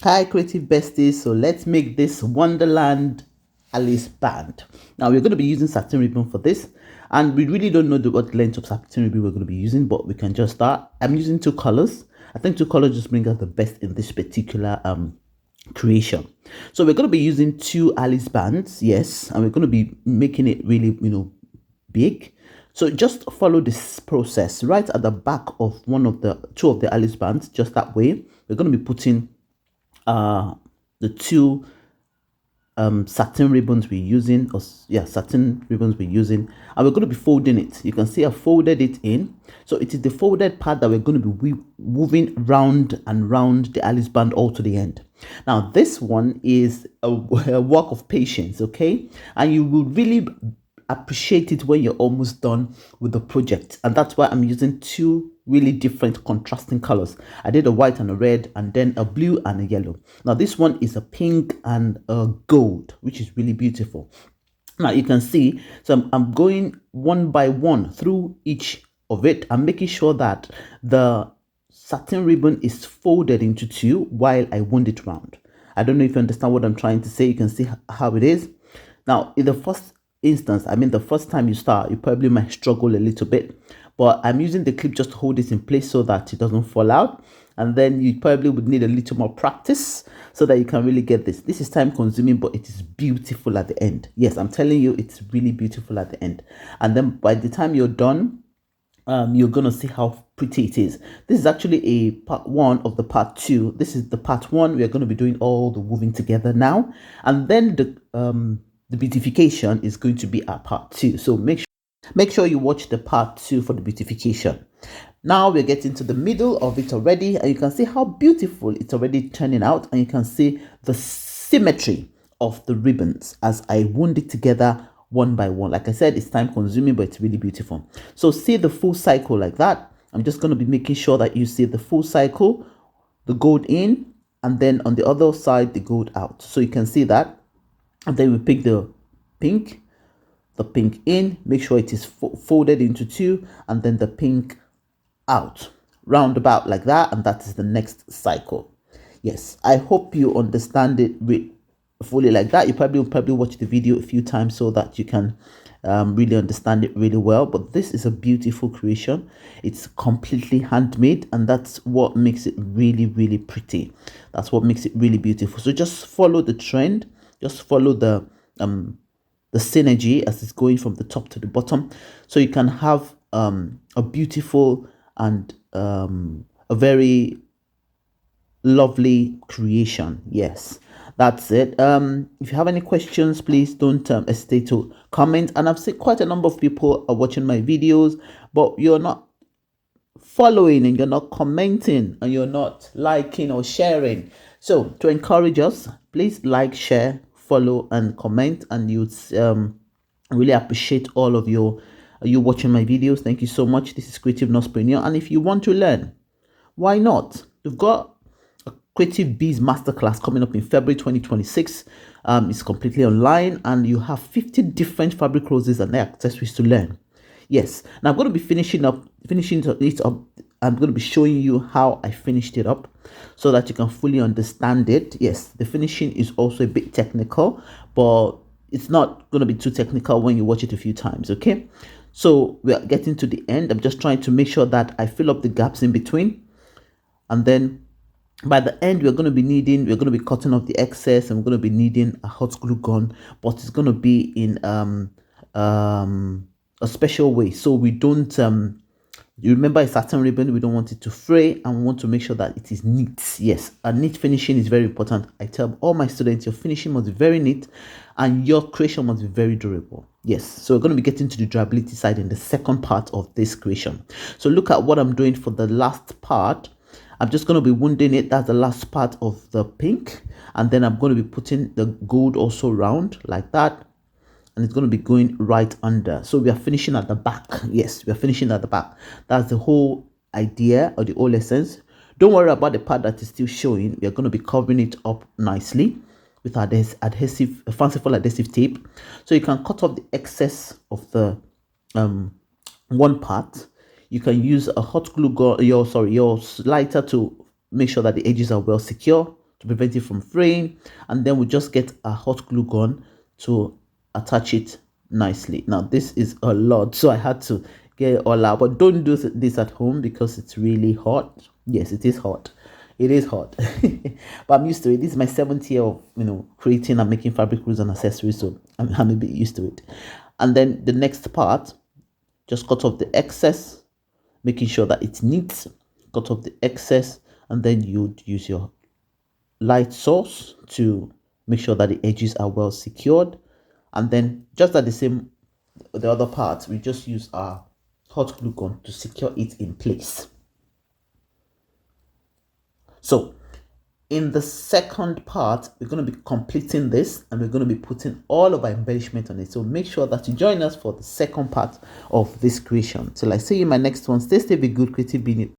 Hi, creative besties. So let's make this Wonderland Alice band. Now we're going to be using satin ribbon for this, and we really don't know what length of satin ribbon we're going to be using, but we can just start. I'm using two colors. I think two colors just bring out the best in this particular creation. So we're going to be using two Alice bands, yes, and we're going to be making it really, big. So just follow this process right at the back of one of the two of the Alice bands, just that way. We're going to be putting uh the two satin ribbons we're using, or yeah, satin ribbons we're using, and we're going to be folding it. You can see I folded it in, so it is the folded part that we're going to be moving round and round the Alice band all to the end. Now this one is a work of patience, okay, and you will really appreciate it when you're almost done with the project, and that's why I'm using two really different contrasting colors. I did a white and a red, and then a blue and a yellow. Now this one is a pink and a gold, which is really beautiful. Now you can see, so I'm going one by one through each of it. I'm making sure that the satin ribbon is folded into two while I wound it round. I don't know if you understand what I'm trying to say. You can see how it is. Now, in the first instance, I mean, the first time you start, you probably might struggle a little bit, but I'm using the clip just to hold this in place so that it doesn't fall out. And then you probably would need a little more practice so that you can really get this. This is time consuming, but it is beautiful at the end. Yes, I'm telling you, it's really beautiful at the end. And then by the time you're done, you're gonna see how pretty it is. This is actually a part one of the part two. This is the part one. We're going to be doing all the woven together now, and then the beautification is going to be our part two. So make sure you watch the part two for the beautification. Now we're getting to the middle of it already, and you can see how beautiful it's already turning out, and you can see the symmetry of the ribbons as I wound it together one by one. Like I said, it's time consuming, but it's really beautiful. So see the full cycle like that. I'm just going to be making sure that you see the full cycle, the gold in, and then on the other side, the gold out. So you can see that. And then we pick the pink in, make sure it is folded into two, and then the pink out, roundabout like that, and that is the next cycle. Yes, I hope you understand it fully like that. You probably watch the video a few times so that you can really understand it really well. But this is a beautiful creation. It's completely handmade, and that's what makes it really, really pretty. That's what makes it really beautiful. So just follow the trend, just follow the synergy as it's going from the top to the bottom, so you can have a beautiful and a very lovely creation. Yes, that's it. If you have any questions, please don't hesitate to comment. And I've seen quite a number of people are watching my videos, but you're not following, and you're not commenting, and you're not liking or sharing. So to encourage us, please like, share, follow, and comment, and you'd really appreciate all of you watching my videos. Thank you so much. This is Creative Nospreneur, and if you want to learn, why not? We've got a Creative Bees Masterclass coming up in February 2026. It's completely online, and you have 50 different fabric roses and accessories to learn. Yes, now I'm going to be finishing it up. I'm going to be showing you how I finished it up so that you can fully understand it. Yes, the finishing is also a bit technical, but it's not going to be too technical when you watch it a few times, okay? So we are getting to the end. I'm just trying to make sure that I fill up the gaps in between, and then by the end we're going to be cutting off the excess, and we're going to be needing a hot glue gun, but it's going to be in a special way, so we don't you remember, a satin ribbon, we don't want it to fray, and we want to make sure that it is neat. Yes, a neat finishing is very important. I tell all my students, your finishing must be very neat and your creation must be very durable. Yes, so we're going to be getting to the durability side in the second part of this creation. So look at what I'm doing for the last part. I'm just going to be wounding it. That's the last part of the pink, and then I'm going to be putting the gold also round like that, and it's going to be going right under. So we are finishing at the back. Yes, we are finishing at the back. That's the whole idea or the whole essence. Don't worry about the part that is still showing. We are going to be covering it up nicely with adhesive, fanciful adhesive tape, so you can cut off the excess of the one part. You can use a hot glue gun, your lighter, to make sure that the edges are well secure. to prevent it from fraying, and then we just get a hot glue gun to attach it nicely. Now this is a lot, so I had to get it all out, but don't do this at home because it's really hot. Yes, it is hot. It is hot. But I'm used to it. This is my 7th year of creating and making fabric rules and accessories, so I'm a bit used to it. And then the next part, just cut off the excess, making sure that it's neat. Cut off the excess, and then you'd use your light source to make sure that the edges are well secured. And then just at the other part, we just use our hot glue gun to secure it in place. So in the second part, we're going to be completing this, and we're going to be putting all of our embellishment on it. So make sure that you join us for the second part of this creation. Till I see you in my next one. Stay safe, be good, creative, be